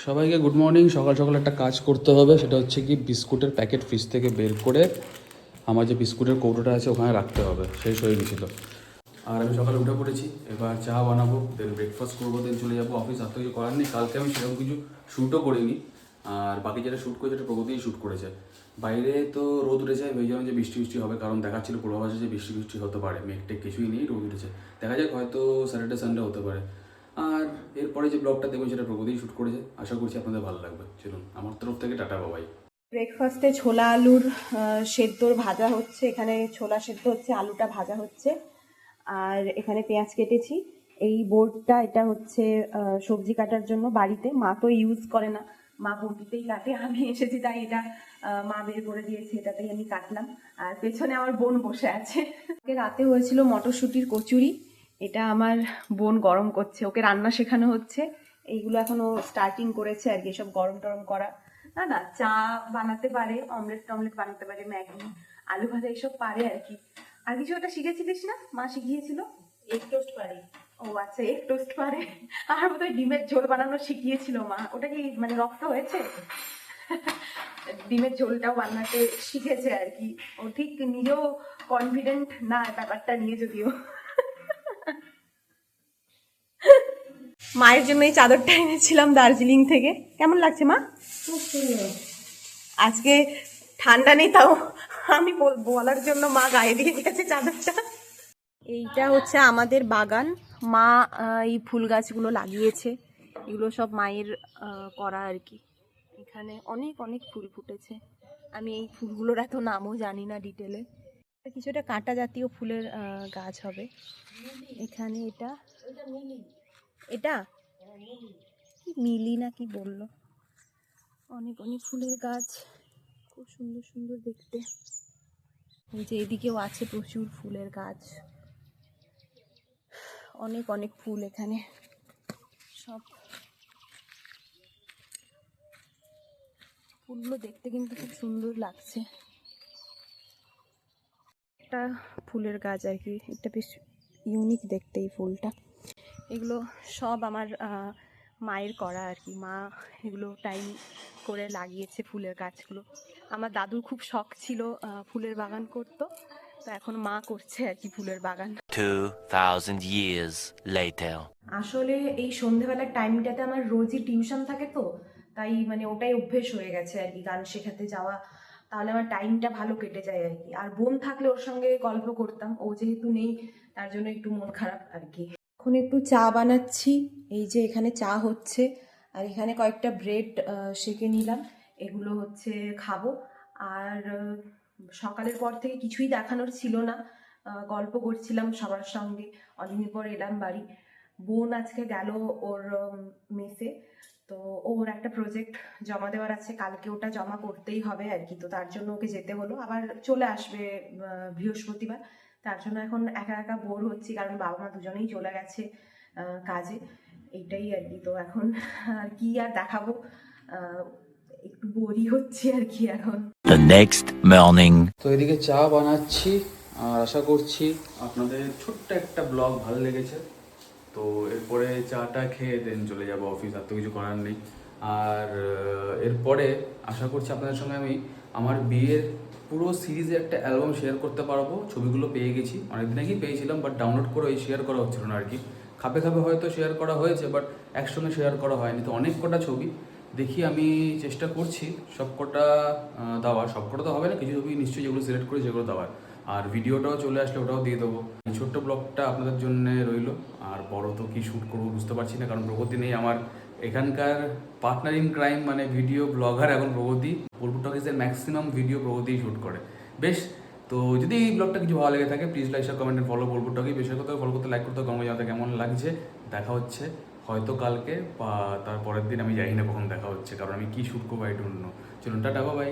সবাইকে good morning. সকাল সকাল একটা কাজ করতে হবে, সেটা হচ্ছে কি বিস্কুটের প্যাকেট ফ্রিজ থেকে বের করে আমার যে বিস্কুটের কৌটোটা আছে ওখানে রাখতে হবে, শেষ হয়ে গেছিলো। আর আমি সকালে উঠে পড়েছি, এবার চা বানাবো, দেন ব্রেকফাস্ট করবো, দেন চলে যাবো অফিস। আর তো কিছু করার নেই, কালকে আমি সেরকম কিছু শ্যুটও করিনি। আর বাকি যেটা শ্যুট করেছে সেটা প্রগতিই শ্যুট করেছে। বাইরে তো রোদ উঠেছে, ভেবেছিলাম যে বৃষ্টি বৃষ্টি হবে, কারণ দেখাচ্ছিল পূর্বাভাসে যে বৃষ্টি বৃষ্টি হতে পারে। মেঘটেক কিছুই নেই, রোদ উঠেছে, দেখা যাক, হয়তো স্যাটারডে সানডে হতে পারে। আর এরপরে যে ব্লগটা দেখবেন সেটা প্রগতিই শ্যুট করেছে, আশা করছি আপনাদের ভালো লাগবে। চলুন, আমার তরফ থেকে টাটা বাবাই। ব্রেকফাস্টে ছোলা আলুর সেদ্ধর ভাজা হচ্ছে, এখানে ছোলা সেদ্ধ হচ্ছে, আলুটা ভাজা হচ্ছে, আর এখানে পেঁয়াজ কেটেছি। এই বোর্ডটা এটা হচ্ছে সবজি কাটার জন্য, বাড়িতে মা তো ইউজ করে না, মা বটিতেই কাটে, আমি এসেছি তাই এটা মা বের করে দিয়েছে, এটাতেই আমি কাটলাম। আর পেছনে আমার বোন বসে আছে। রাতে হয়েছিল মটরশুঁটির কচুরি, এটা আমার বোন গরম করছে, ওকে রান্না শেখানো হচ্ছে। এইগুলো এখনো স্টার্টিং করেছে আর কি, সব গরম টরম করা। না না, চা বানাতে পারে, অমলেট টমলেট বানাতে পারে, ম্যাগি, আলু ভাজা এইসব পারে আর কি। আর কিছু একটা শিখেছিলিস না, মা শিখিয়েছিল? এগ টোস্ট পারে। ও আচ্ছা, এগ টোস্ট পারে। আর বোধহয় ডিমের ঝোল বানানো শিখিয়েছিল মা, ওটা কি মানে রক্ত হয়েছে? ডিমের ঝোলটাও বানাতে শিখেছে আর কি। ও ঠিক নিজেও কনফিডেন্ট না ব্যাপারটা নিয়ে, যদিও। মায়ের জন্য এই চাদরটা এনেছিলাম দার্জিলিং থেকে, কেমন লাগছে মা? খুব সুন্দর। আজকে ঠান্ডা নেই, তাও আমি বলার জন্য মা গায়ে দিয়ে গেছে চাদরটা। এইটা হচ্ছে আমাদের বাগান, মা এই ফুল গাছগুলো লাগিয়েছে, এগুলো সব মায়ের করা আর কি। এখানে অনেক অনেক ফুল ফুটেছে, আমি এই ফুলগুলোর এত নামও জানি না ডিটেলে। কিছুটা কাঁটা জাতীয় ফুলের গাছ হবে এখানে। এটা কি মিলি না কি বললো, অনেক অনেক ফুলের গাছ, খুব সুন্দর সুন্দর দেখতে। এই যে এদিকেও আছে প্রচুর ফুলের গাছ, অনেক অনেক ফুল এখানে, সব ফুলগুলো দেখতে কিন্তু খুব সুন্দর লাগছে। একটা ফুলের গাছ আর কি, এটা বেশ ইউনিক দেখতে এই ফুলটা। এগুলো সব আমার মায়ের করা আর কি, মা এগুলো টাইম করে লাগিয়েছে ফুলের গাছগুলো। আমার দাদুর খুব শখ ছিল ফুলের বাগান করতো, তো এখন মা করছে আর কি ফুলের বাগান। 2000 years later. আসলে এই সন্ধ্যেবেলার টাইমটাতে আমার রোজই টিউশন থাকে, তো তাই মানে ওটাই অভ্যেস হয়ে গেছে আর কি, গান শেখাতে যাওয়া। তাহলে আমার টাইমটা ভালো কেটে যায় আর কি। আর বোন থাকলে ওর সঙ্গে গল্প করতাম, ও যেহেতু নেই তার জন্য একটু মন খারাপ আর কি। এখন একটু চা বানাচ্ছি, এই যে এখানে চা হচ্ছে, আর এখানে কয়েকটা ব্রেড সেঁকে নিলাম, এগুলো হচ্ছে খাবো। আর সকালের পর থেকে কিছুই দেখানোর ছিল না, গল্প করছিলাম সবার সঙ্গে, অনেকদিন পর এলাম বাড়ি। বোন আজকে গেল ওর মেসে, তো ওর একটা প্রজেক্ট জমা দেওয়ার আছে, কালকে ওটা জমা করতেই হবে আর কি, তো তার জন্য ওকে যেতে হলো। আবার চলে আসবে বৃহস্পতিবার, তার জন্য এখন একা একা বোর হচ্ছি, কারণ বাবা মা দুজনেই চলে গেছে কাজে, এইটাই আর কি। তো এখন আর কি আর দেখাবো, একটু বোরই হচ্ছে আর কি এখন। The next morning. তো এদিকে চা বানাচ্ছি, আর আশা করছি আপনাদের ছোট্ট একটা ব্লগ ভালো লেগেছে। তো এরপরে চাটা খেয়ে দেন চলে যাব অফিস, আর তো কিছু করার নেই। আর এরপরে আশা করছি আপনাদের সঙ্গে আমি আমার বিয়ের পুরো সিরিজে একটা অ্যালবাম শেয়ার করতে পারবো। ছবিগুলো পেয়ে গেছি, অনেকদিন আগেই পেয়েছিলাম, বাট ডাউনলোড করে শেয়ার করা হচ্ছিল না আর কি। খাপে খাপে হয়তো শেয়ার করা হয়েছে, বাট একসঙ্গে শেয়ার করা হয়নি। তো অনেক কটা ছবি দেখি, আমি চেষ্টা করছি সব কটা দেওয়ার। সব কটা তো হবে না, কিছু ছবি নিশ্চয়ই যেগুলো সিলেক্ট করে সেগুলো দেওয়ার। আর ভিডিওটাও চলে আসলে ওটাও দিয়ে দেবো। এই ছোট্ট ব্লগটা আপনাদের জন্য রইলো। আর বড় তো কি শ্যুট করবো বুঝতে পারছি না, কারণ প্রগতি নেই আমার। এখানকার পার্টনার ইন ক্রাইম মানে ভিডিও ব্লগার এখন প্রগতি। বোলপুর টকিজের ম্যাক্সিমাম ভিডিও প্রগতিই শ্যুট করে। বেশ, তো যদি এই ব্লগটা কিছু ভালো লেগে থাকে please like share comment follow Bolpur talkie. বেশি কথা ফলো করতে, লাইক করতে, কমে যাতে কেমন লাগছে। দেখা হচ্ছে হয়তো কালকে বা তার পরের দিন, আমি জানি না কখন দেখা হচ্ছে, কারণ আমি কি শ্যুট করবো আই ডোন্ট নো। চলুন টাটা বাই।